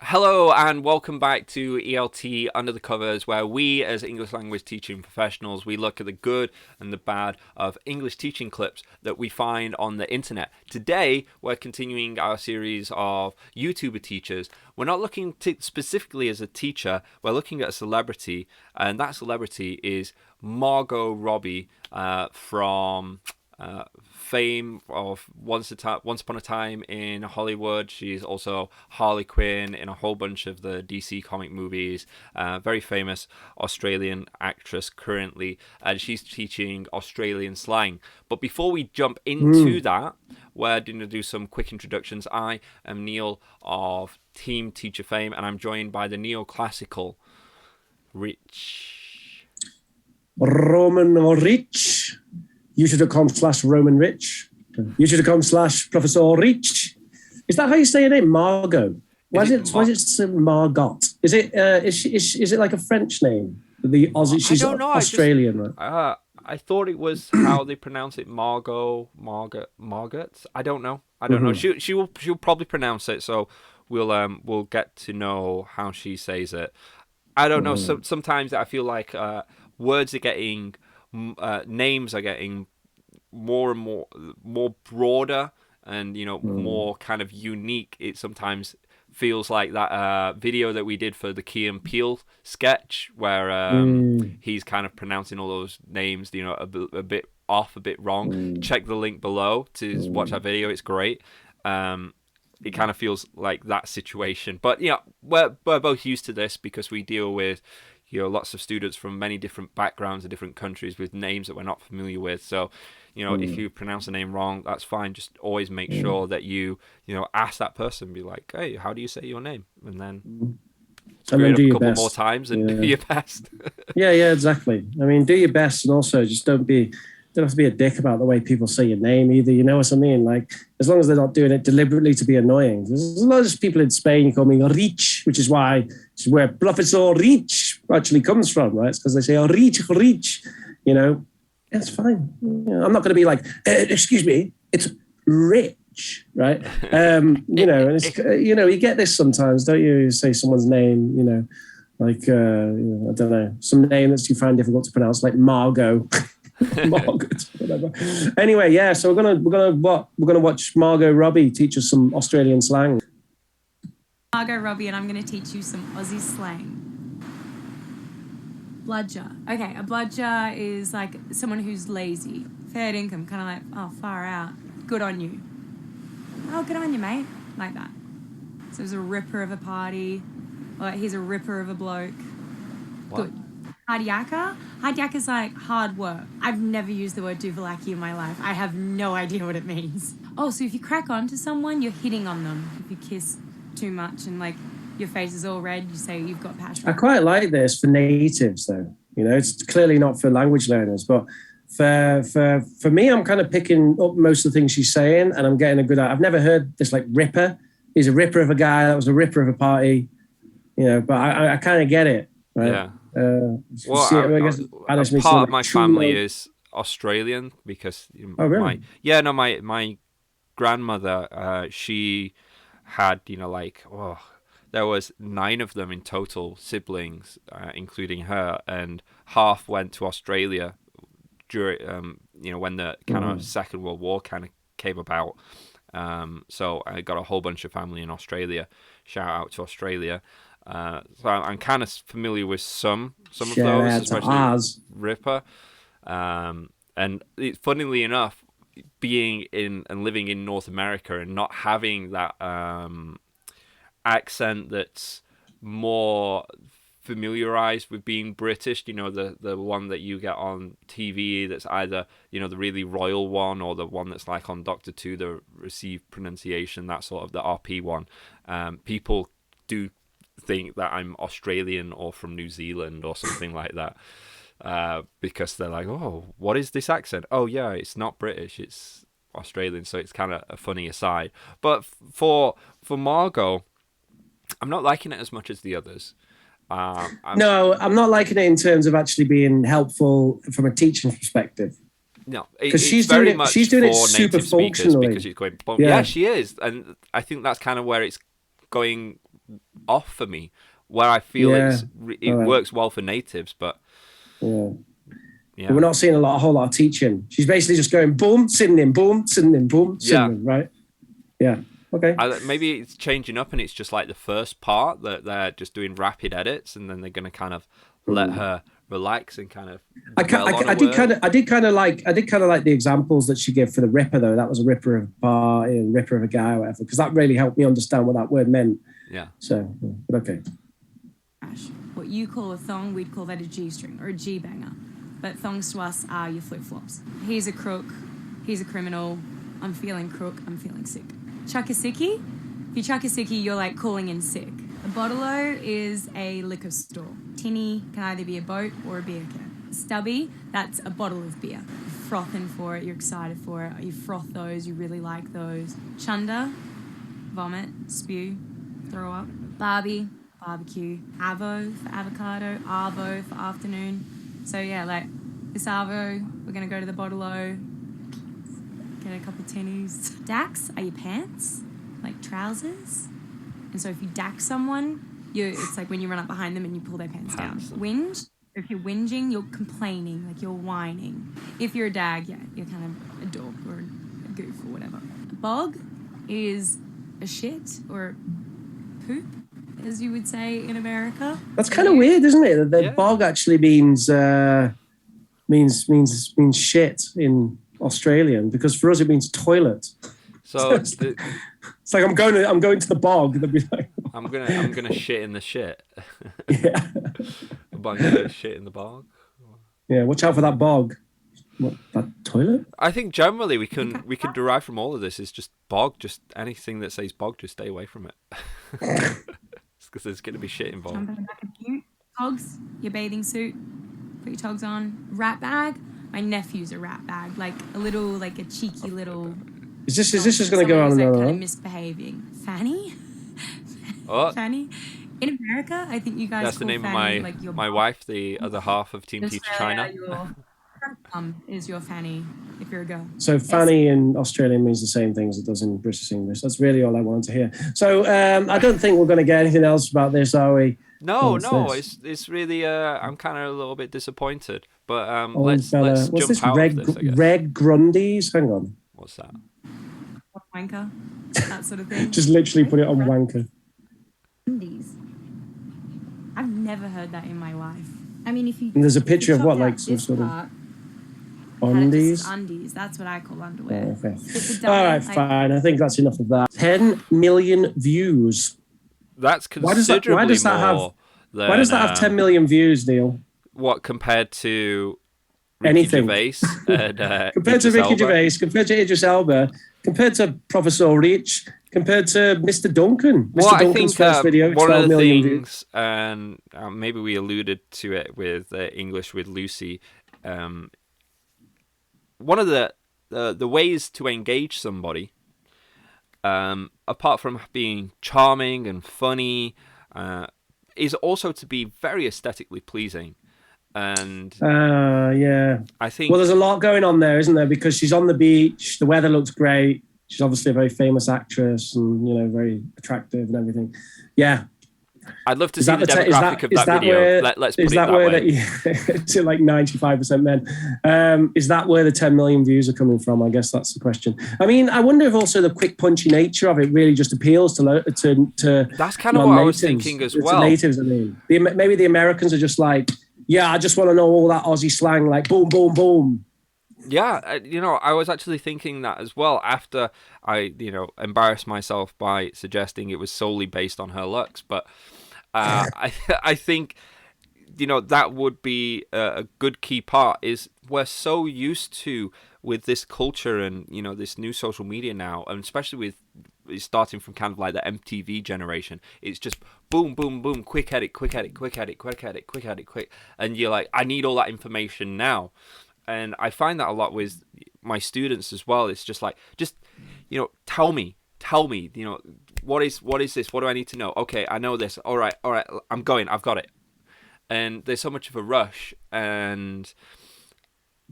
Hello and welcome back to ELT Under the Covers, where we as English language teaching professionals, we look at the good and the bad of English teaching clips that we find on the internet. Today, we're continuing our series of YouTuber teachers. We're not looking specifically as a teacher, we're looking at a celebrity, and that celebrity is Margot Robbie from fame of Once Upon a Time in Hollywood. She's also Harley Quinn in a whole bunch of the DC comic movies. Very famous Australian actress currently, and she's teaching Australian slang. But before we jump into that, we're going to do some quick introductions. I am Neil of Team Teacher Fame, and I'm joined by the neoclassical Rich. Roman Rich. YouTube.com/Roman Rich. YouTube.com/Professor Rich. Is that how you say your name, Margot? Why is it Margot? Is it is it like a French name? The Aussie. She's I don't know. Australian, right? I thought it was how they pronounce it, Margot. I don't know. She'll probably pronounce it, so we'll get to know how she says it. I don't know. Sometimes I feel like words are getting. Names are getting more and more broader and more kind of unique. It sometimes feels like that video that we did for the Key and Peele sketch where he's kind of pronouncing all those names a bit off, a bit wrong. Check the link below to watch that video. It's great. It kind of feels like that situation, but we're both used to this because we deal with lots of students from many different backgrounds and different countries with names that we're not familiar with. So, if you pronounce a name wrong, that's fine. Just always make sure that you ask that person, be like, hey, how do you say your name? And then screw it up a couple more times and do your best. yeah, exactly. I mean, do your best, and also just don't have to be a dick about the way people say your name either. You know what I mean? Like, as long as they're not doing it deliberately to be annoying. There's a lot of people in Spain who call me Rich, which is where Professor Rich actually comes from, right? It's because they say, oh, Rich. It's fine. I'm not going to be like, excuse me, it's Rich, right? And it's, you get this sometimes, don't you? You say someone's name, like, I don't know, some name that you find difficult to pronounce, like Margot. Margaret, whatever. Anyway, yeah. So we're gonna watch Margot Robbie teach us some Australian slang. Margot Robbie, and I'm gonna teach you some Aussie slang. Bludger. Okay, a bludger is like someone who's lazy, fair income, kind of like, oh, far out, good on you. Oh, good on you, mate, like that. So he's a ripper of a party, or he's a ripper of a bloke. What? Good. Hard yakka? Hard yakka is like hard work. I've never used the word duvalaki in my life. I have no idea what it means. Oh, so if you crack on to someone, you're hitting on them. If you kiss too much and like your face is all red, you say you've got passion. I quite like this for natives though. It's clearly not for language learners, but for me, I'm kind of picking up most of the things she's saying and I'm getting a good. I've never heard this like ripper. He's a ripper of a guy. That was a ripper of a party. But I kind of get it. Right? Yeah. Part of my family is Australian because really? my grandmother she had there was 9 of them in total, siblings, including her, and half went to Australia during when the kind of Second World War kind of came about. So I got a whole bunch of family in Australia. Shout out to Australia. So I'm kind of familiar with some of those, especially Ripper. And funnily enough, being in and living in North America and not having that accent that's more familiarized with being British, the one that you get on TV that's either, the really royal one or the one that's like on Doctor Who, the received pronunciation, that sort of the RP one. People do think that I'm Australian or from New Zealand or something like that, because they're like, oh, what is this accent? Oh yeah, it's not British, it's Australian. So it's kind of a funny aside. But for Margot, I'm not liking it as much as the others. No, I'm not liking it in terms of actually being helpful from a teaching perspective. No, because she's doing it super functionally. Because she's going, yeah, she is, and I think that's kind of where it's going off for me. Where I feel Yeah. it All right. works well for natives, but Yeah. yeah, But we're not seeing a whole lot of teaching. She's basically just going boom, synonym, boom, synonym, boom, Yeah. synonym, right? Yeah. Okay. Maybe it's changing up and it's just like the first part that they're just doing rapid edits, and then they're going to kind of let her relax and kind of dwell on a word. I did kind of like the examples that she gave for the Ripper though. That was a Ripper of a bar, a Ripper of a guy, or whatever, because that really helped me understand what that word meant. Yeah. So, but okay. What you call a thong, we'd call that a G-string or a G-banger. But thongs to us are your flip-flops. He's a crook. He's a criminal. I'm feeling crook. I'm feeling sick. Chuck a sickie. If you chuck a sickie, you're like calling in sick. A bottle-o is a liquor store. Tinny can either be a boat or a beer can. Stubby, that's a bottle of beer. You're frothing for it. You're excited for it. You froth those. You really like those. Chunder, vomit, spew, throw up. Barbie, barbecue. Avo for avocado. Arvo for afternoon. So yeah, like this arvo, we're gonna go to the bottle-o, get a couple tinnies. Dax are your pants, like trousers. And so if you dax someone, it's like when you run up behind them and you pull their pants down. Whinge, if you're whinging, you're complaining, like you're whining. If you're a dag, yeah, you're kind of a dog or a goof or whatever. A bog is a shit or poop, as you would say in America. That's kind of weird, isn't it? The bog actually means shit in Australian, because for us it means toilet. So it's like I'm going to the bog. They'd be like, I'm gonna shit in the shit. Yeah. I'm gonna shit in the bog. Yeah, watch out for that bog. What, that toilet? I think generally we can derive from all of this is just bog. Just anything that says bog, just stay away from it. Because there's going to be shit involved. Jump in the back of you. Togs, your bathing suit. Put your togs on. Rat bag. My nephew's a rat bag. Like a little, like a cheeky little... Is this just going to go on and like on? Kind of misbehaving. Fanny? Oh. Fanny? In America, I think you guys That's call the name Fanny, of like your my wife, the other half of Team Teach China. Your is your fanny if you're a girl. So fanny in Australian means the same thing as it does in British English. That's really all I wanted to hear. So I don't think we're going to get anything else about this, are we? No, it's really I'm kind of a little bit disappointed. But let's What's jump this? out of this, I guess. Reg Grundies? Hang on. What's that? Wanker, that sort of thing. Just literally put it on wanker. Undies. I've never heard that in my life. I mean, if you... And there's a picture of what, like some sort of undies? Undies, that's what I call underwear. Oh, okay. All right, fine. I think that's enough of that. 10 million views. That's considerably why does that more than... Why does that have 10 million views, Neil? What, compared to Ricky Anything. Gervais and, compared to Idris Ricky Elba? Gervais, compared to Idris Elba, compared to Professor Rich, compared to Mr. Duncan. Well, Mr. Duncan's first video, one 12 of the million things, views. and maybe we alluded to it with English with Lucy, one of the ways to engage somebody, apart from being charming and funny, is also to be very aesthetically pleasing. And yeah, I think, well, there's a lot going on there, isn't there? Because she's on the beach, the weather looks great. She's obviously a very famous actress, and very attractive and everything. Yeah, I'd love to see the demographic of that video. Let's put it that way. To like 95% men. Is that where the 10 million views are coming from? I guess that's the question. I mean, I wonder if also the quick, punchy nature of it really just appeals to That's kind of what I was thinking as well. To natives, I mean. Maybe the Americans are just like, yeah, I just want to know all that Aussie slang, like boom, boom, boom. Yeah, I was actually thinking that as well after I, embarrassed myself by suggesting it was solely based on her looks. But I think, that would be a good key part is we're so used to with this culture and, this new social media now, and especially with starting from kind of like the MTV generation, it's just boom, boom, boom, quick edit, quick edit, quick edit, quick edit, quick edit, quick. And you're like, I need all that information now. And I find that a lot with my students as well. It's just like, tell me, what is this? What do I need to know? Okay, I know this. All right, I'm going. I've got it. And there's so much of a rush, and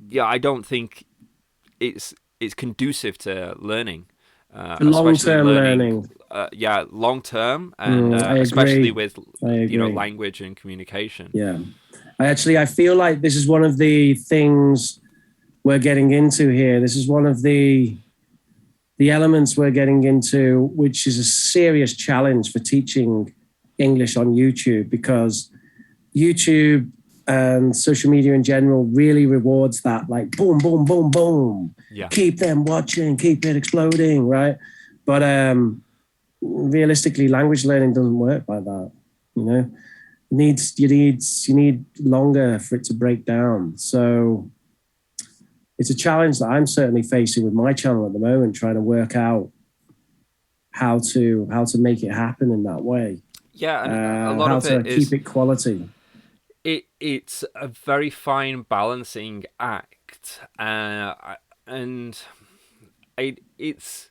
yeah, I don't think it's conducive to learning. Long-term learning. Long term, and I especially agree. with I agree. language and communication. Yeah, I feel like this is one of the things we're getting into here. This is one of the elements we're getting into, which is a serious challenge for teaching English on YouTube, because YouTube and social media in general really rewards that, like, boom, boom, boom, boom. Yeah. Keep them watching, keep it exploding, right? But realistically, language learning doesn't work like that. You know, you need longer for it to break down. So it's a challenge that I'm certainly facing with my channel at the moment, trying to work out how to make it happen in that way. Yeah, and a lot how of to it keep is it quality. It's a very fine balancing act, and it's.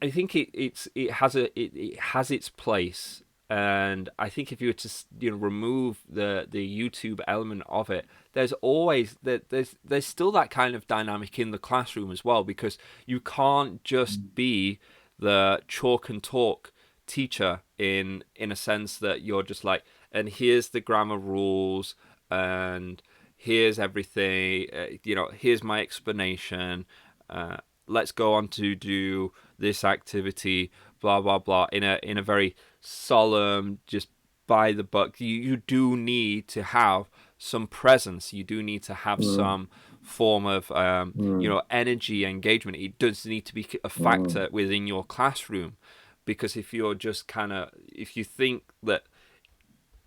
I think it has its place, and I think if you were to remove the YouTube element of it, there's always there's still that kind of dynamic in the classroom as well, because you can't just be the chalk and talk teacher in a sense that you're just like, and here's the grammar rules, and here's everything, here's my explanation, let's go on to do this activity, blah blah blah, in a very solemn, just by the book. You do need to have some presence. You do need to have some form of energy, engagement. It does need to be a factor within your classroom, because if you're just if you think that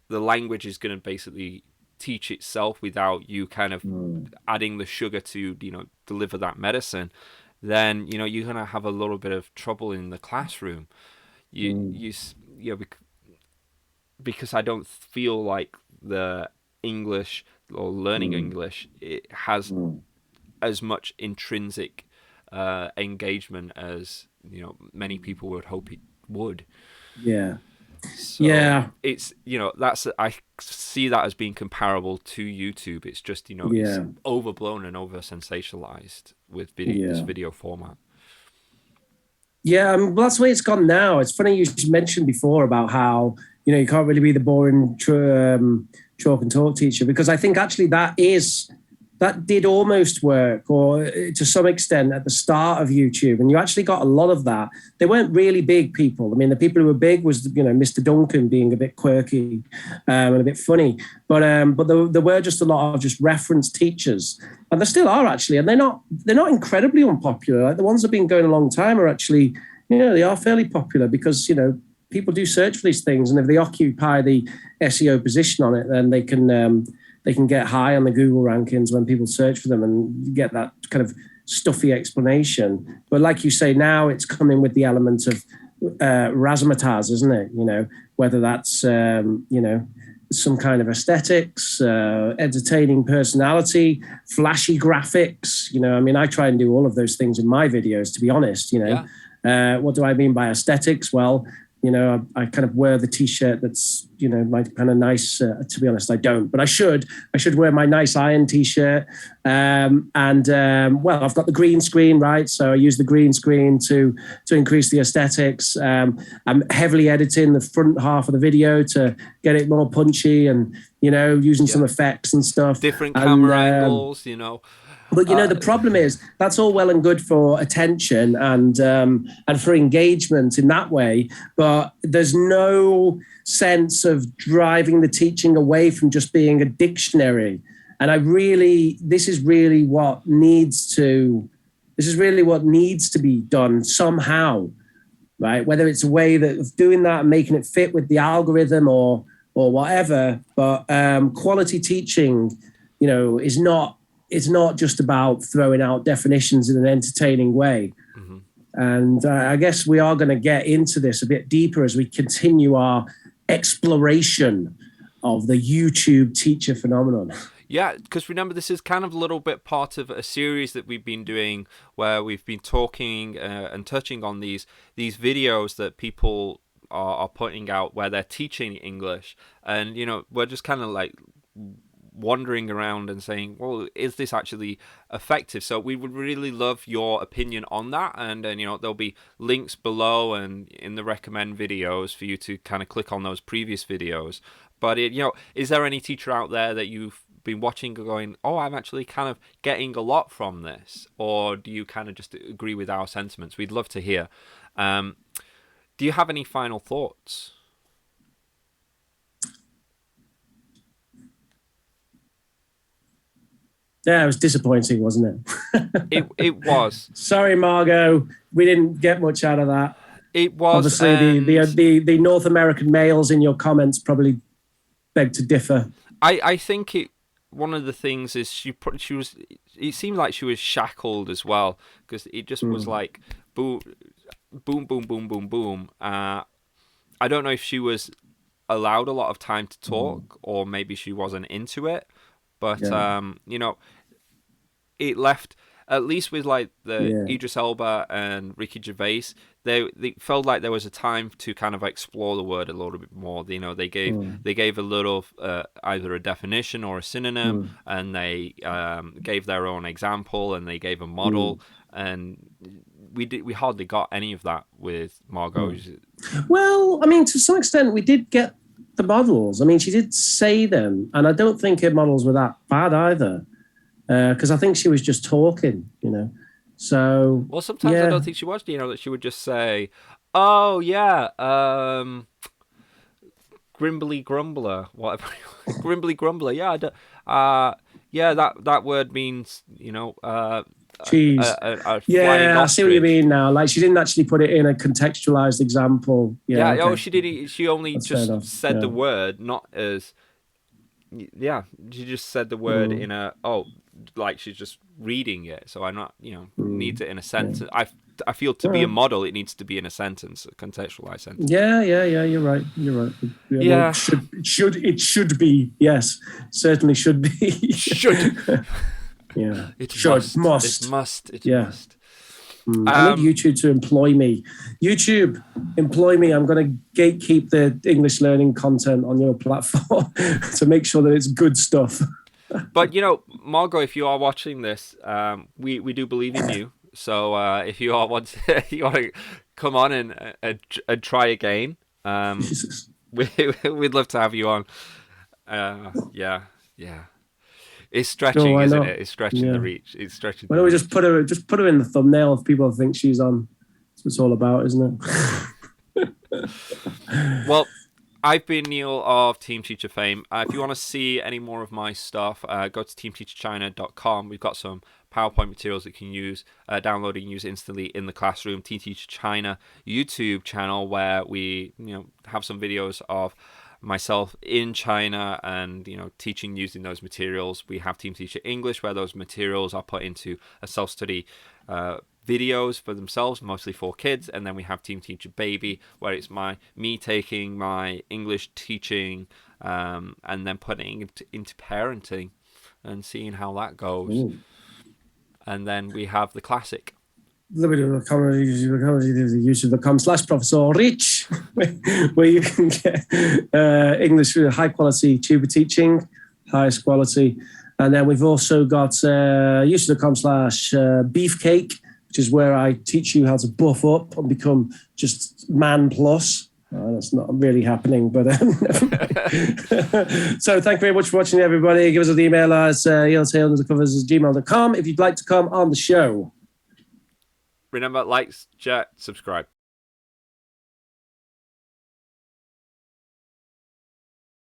the language is going to basically teach itself without you kind of adding the sugar to deliver that medicine, then you're gonna have a little bit of trouble in the classroom. Because I don't feel like the English, or learning English, it has as much intrinsic engagement as many people would hope it would. Yeah. So it's I see that as being comparable to YouTube. It's just it's overblown and over sensationalized with this video format. Yeah, well, that's the way it's gone now. It's funny you mentioned before about how you can't really be the boring chalk and talk teacher, because I think actually that did almost work, or to some extent, at the start of YouTube, and you actually got a lot of that. They weren't really big people. I mean, the people who were big was Mr. Duncan being a bit quirky and a bit funny, but there were just a lot of just reference teachers, and there still are actually, and they're not incredibly unpopular. Like the ones that have been going a long time are actually they are fairly popular, because people do search for these things, and if they occupy the SEO position on it, then they can get high on the Google rankings when people search for them and get that kind of stuffy explanation. But like you say, now it's coming with the element of razzmatazz, isn't it? Whether that's, some kind of aesthetics, entertaining personality, flashy graphics. I try and do all of those things in my videos, to be honest. What do I mean by aesthetics? Well, I kind of wear the T-shirt that's, my kind of nice, to be honest, I don't, but I should wear my nice iron T-shirt. Well, I've got the green screen, right? So I use the green screen to increase the aesthetics. I'm heavily editing the front half of the video to get it more punchy, and, using some effects and stuff. Different camera angles, But the problem is that's all well and good for attention and for engagement in that way, but there's no sense of driving the teaching away from just being a dictionary. And this is really what needs to be done somehow, right? Whether it's a way of doing that and making it fit with the algorithm or whatever, but quality teaching, is not. It's not just about throwing out definitions in an entertaining way. Mm-hmm. And I guess we are going to get into this a bit deeper as we continue our exploration of the YouTube teacher phenomenon. Yeah, because remember, this is kind of a little bit part of a series that we've been doing where we've been talking and touching on these videos that people are putting out where they're teaching English. And, we're just kind of like wandering around and saying, well, is this actually effective? So we would really love your opinion on that. And there'll be links below and in the recommend videos for you to kind of click on those previous videos. But is there any teacher out there that you've been watching going, oh, I'm actually kind of getting a lot from this? Or do you kind of just agree with our sentiments? We'd love to hear. Do you have any final thoughts? Yeah, it was disappointing, wasn't it? It was. Sorry, Margot. We didn't get much out of that. It was. Obviously, the North American males in your comments probably beg to differ. I think one of the things is she was. It seemed like she was shackled as well, because it just was like boom, boom, boom, boom, boom, boom. I don't know if she was allowed a lot of time to talk, or maybe she wasn't into it. But it left, at least with like the Idris Elba and Ricky Gervais, they felt like there was a time to kind of explore the word a little bit more. They gave a little either a definition or a synonym, and they gave their own example, and they gave a model, and we hardly got any of that with Margot. Well, I mean, to some extent, we did get the models. I mean, she did say them, and I don't think her models were that bad either, because I think she was just talking, So well, sometimes I don't think she was. That she would just say, "Oh yeah, Grimbly Grumbler, whatever, Grimbly Grumbler." Yeah, that word means cheese. I see what you mean now. Like, she didn't actually put it in a contextualized example. Yeah. Okay. Oh, she did. She only just said the word, not as. Yeah, she just said the word in a like she's just reading it. So I'm not, needs it in a sentence. Yeah. I feel to be a model, it needs to be in a sentence, a contextualized sentence. Yeah. You're right. Yeah. Well, it should be. Yes, certainly should be. Should. Yeah. It must. I need YouTube to employ me. YouTube, employ me. I'm going to gatekeep the English learning content on your platform to make sure that it's good stuff. But, Margot, if you are watching this, we do believe in you. So if you want to come on and try again, we'd love to have you on. Yeah. It's stretching, isn't it? It's stretching the reach. It's stretching. Why don't we just put her in the thumbnail if people think she's on? That's what it's all about, isn't it? Well, I've been Neil of Team Teacher fame. If you want to see any more of my stuff, go to teamteacherchina.com. We've got some PowerPoint materials that you can use, download and use instantly in the classroom. Team Teacher China YouTube channel, where we have some videos of myself in China and teaching using those materials. We have Team Teacher English, where those materials are put into a self-study videos for themselves, mostly for kids. And then we have Team Teacher Baby, where it's me taking my English teaching and then putting it into parenting and seeing how that goes. Ooh. And then we have the classic. YouTube.com/Professor Rich, where you can get English high quality tuber teaching, highest quality. And then we've also got YouTube.com/Beefcake, which is where I teach you how to buff up and become just man plus. That's not really happening, but so thank you very much for watching, everybody. Give us an email at eltailundercovers@gmail.com if you'd like to come on the show. Remember, like, share, subscribe.